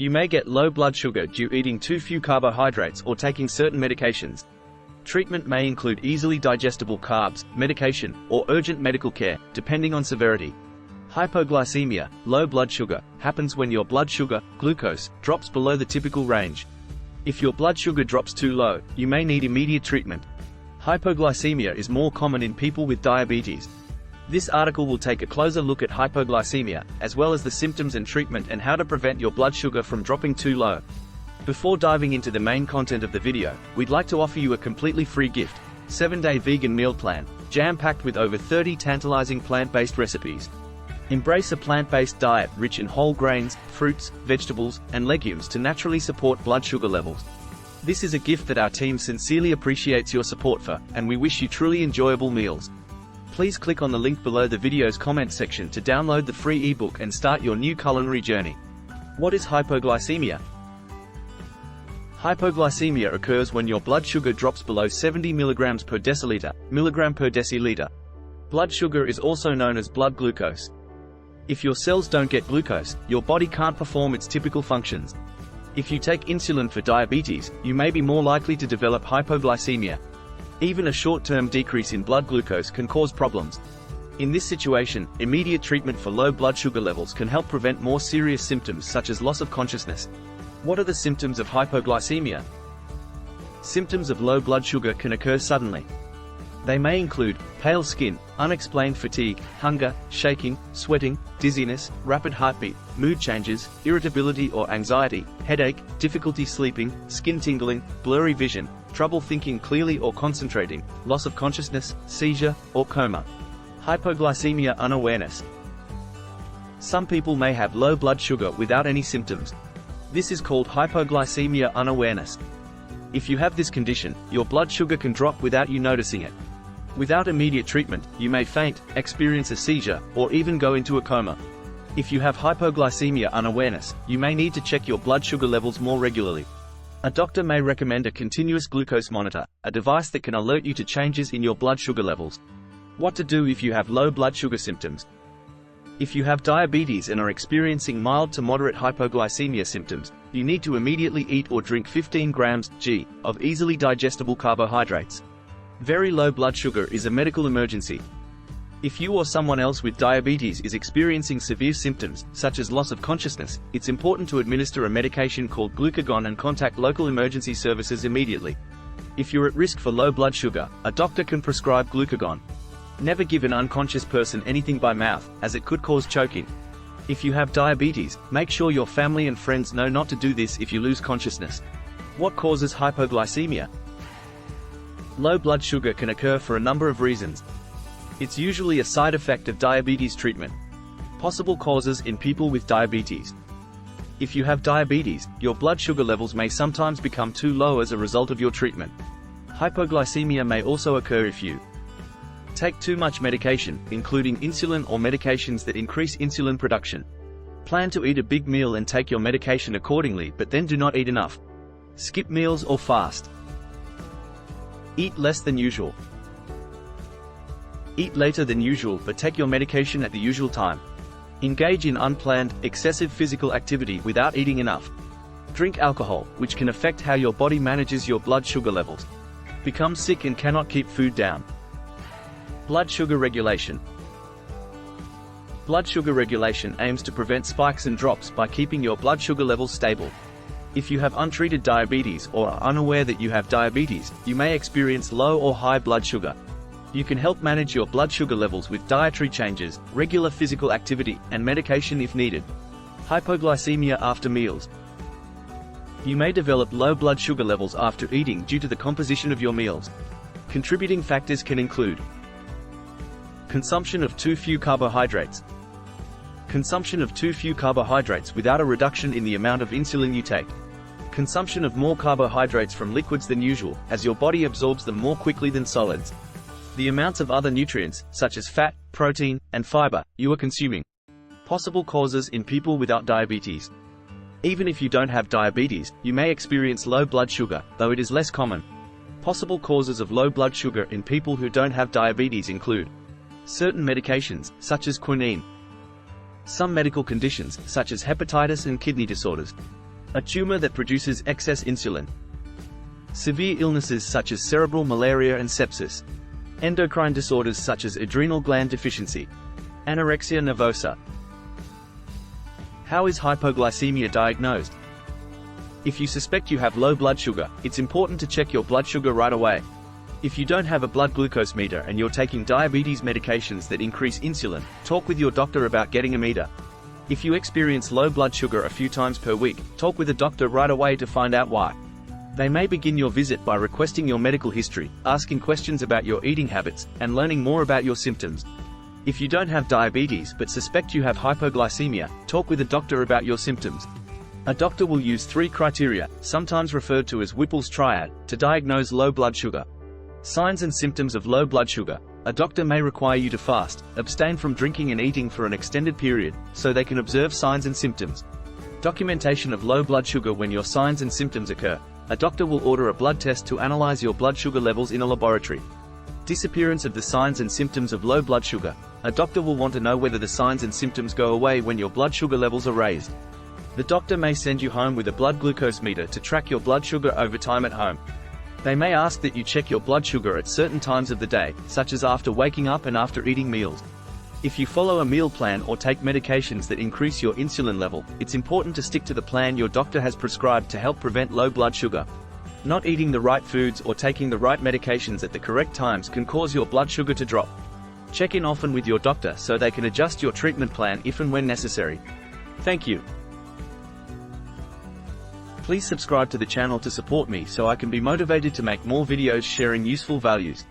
You may get low blood sugar due to eating too few carbohydrates or taking certain medications. Treatment may include easily digestible carbs, medication, or urgent medical care, depending on severity. Hypoglycemia, low blood sugar, happens when your blood sugar, glucose, drops below the typical range. If your blood sugar drops too low, you may need immediate treatment. Hypoglycemia is more common in people with diabetes. This article will take a closer look at hypoglycemia, as well as the symptoms and treatment and how to prevent your blood sugar from dropping too low. Before diving into the main content of the video, we'd like to offer you a completely free gift, 7-day vegan meal plan, jam-packed with over 30 tantalizing plant-based recipes. Embrace a plant-based diet rich in whole grains, fruits, vegetables, and legumes to naturally support blood sugar levels. This is a gift that our team sincerely appreciates your support for, and we wish you truly enjoyable meals. Please click on the link below the video's comment section to download the free ebook and start your new culinary journey. What is hypoglycemia? Hypoglycemia occurs when your blood sugar drops below 70 mg per deciliter, milligram per deciliter. Blood sugar is also known as blood glucose. If your cells don't get glucose, your body can't perform its typical functions. If you take insulin for diabetes, you may be more likely to develop hypoglycemia. Even a short-term decrease in blood glucose can cause problems. In this situation, immediate treatment for low blood sugar levels can help prevent more serious symptoms such as loss of consciousness. What are the symptoms of hypoglycemia? Symptoms of low blood sugar can occur suddenly. They may include pale skin, unexplained fatigue, hunger, shaking, sweating, dizziness, rapid heartbeat, mood changes, irritability or anxiety, headache, difficulty sleeping, skin tingling, blurry vision, trouble thinking clearly or concentrating, loss of consciousness, seizure, or coma. Hypoglycemia unawareness. Some people may have low blood sugar without any symptoms. This is called hypoglycemia unawareness. If you have this condition, your blood sugar can drop without you noticing it. Without immediate treatment, you may faint, experience a seizure, or even go into a coma. If you have hypoglycemia unawareness, you may need to check your blood sugar levels more regularly. A doctor may recommend a continuous glucose monitor, a device that can alert you to changes in your blood sugar levels. What to do if you have low blood sugar symptoms? If you have diabetes and are experiencing mild to moderate hypoglycemia symptoms, you need to immediately eat or drink 15 g of easily digestible carbohydrates. Very low blood sugar is a medical emergency. If you or someone else with diabetes is experiencing severe symptoms, such as loss of consciousness, it's important to administer a medication called glucagon and contact local emergency services immediately. If you're at risk for low blood sugar, a doctor can prescribe glucagon. Never give an unconscious person anything by mouth, as it could cause choking. If you have diabetes, make sure your family and friends know not to do this if you lose consciousness. What causes hypoglycemia? Low blood sugar can occur for a number of reasons. It's usually a side effect of diabetes treatment. Possible causes in people with diabetes. If you have diabetes, your blood sugar levels may sometimes become too low as a result of your treatment. Hypoglycemia may also occur if you take too much medication, including insulin or medications that increase insulin production. Plan to eat a big meal and take your medication accordingly, but then do not eat enough. Skip meals or fast. Eat less than usual. Eat later than usual but take your medication at the usual time. Engage in unplanned, excessive physical activity without eating enough. Drink alcohol, which can affect how your body manages your blood sugar levels. Become sick and cannot keep food down. Blood sugar regulation. Blood sugar regulation aims to prevent spikes and drops by keeping your blood sugar levels stable. If you have untreated diabetes or are unaware that you have diabetes, you may experience low or high blood sugar. You can help manage your blood sugar levels with dietary changes, regular physical activity, and medication if needed. Hypoglycemia after meals. You may develop low blood sugar levels after eating due to the composition of your meals. Contributing factors can include consumption of too few carbohydrates. Consumption of too few carbohydrates without a reduction in the amount of insulin you take. Consumption of more carbohydrates from liquids than usual, as your body absorbs them more quickly than solids. The amounts of other nutrients, such as fat, protein, and fiber, you are consuming. Possible causes in people without diabetes. Even if you don't have diabetes, you may experience low blood sugar, though it is less common. Possible causes of low blood sugar in people who don't have diabetes include certain medications, such as quinine. Some medical conditions, such as hepatitis and kidney disorders. a tumor that produces excess insulin. Severe illnesses such as cerebral malaria and sepsis. Endocrine disorders such as adrenal gland deficiency. Anorexia nervosa. How is hypoglycemia diagnosed? If you suspect you have low blood sugar, it's important to check your blood sugar right away. If you don't have a blood glucose meter and you're taking diabetes medications that increase insulin, talk with your doctor about getting a meter. If you experience low blood sugar a few times per week, talk with a doctor right away to find out why. They may begin your visit by requesting your medical history, asking questions about your eating habits, and learning more about your symptoms. If you don't have diabetes but suspect you have hypoglycemia, talk with a doctor about your symptoms. A doctor will use 3 criteria, sometimes referred to as Whipple's triad, to diagnose low blood sugar. Signs and symptoms of low blood sugar. A doctor may require you to fast, abstain from drinking and eating for an extended period, so they can observe signs and symptoms. Documentation of low blood sugar. When your signs and symptoms occur, a doctor will order a blood test to analyze your blood sugar levels in a laboratory. Disappearance of the signs and symptoms of low blood sugar. A doctor will want to know whether the signs and symptoms go away when your blood sugar levels are raised. The doctor may send you home with a blood glucose meter to track your blood sugar over time at home. They may ask that you check your blood sugar at certain times of the day, such as after waking up and after eating meals. If you follow a meal plan or take medications that increase your insulin level, it's important to stick to the plan your doctor has prescribed to help prevent low blood sugar. Not eating the right foods or taking the right medications at the correct times can cause your blood sugar to drop. Check in often with your doctor so they can adjust your treatment plan if and when necessary. Thank you. Please subscribe to the channel to support me so I can be motivated to make more videos sharing useful values.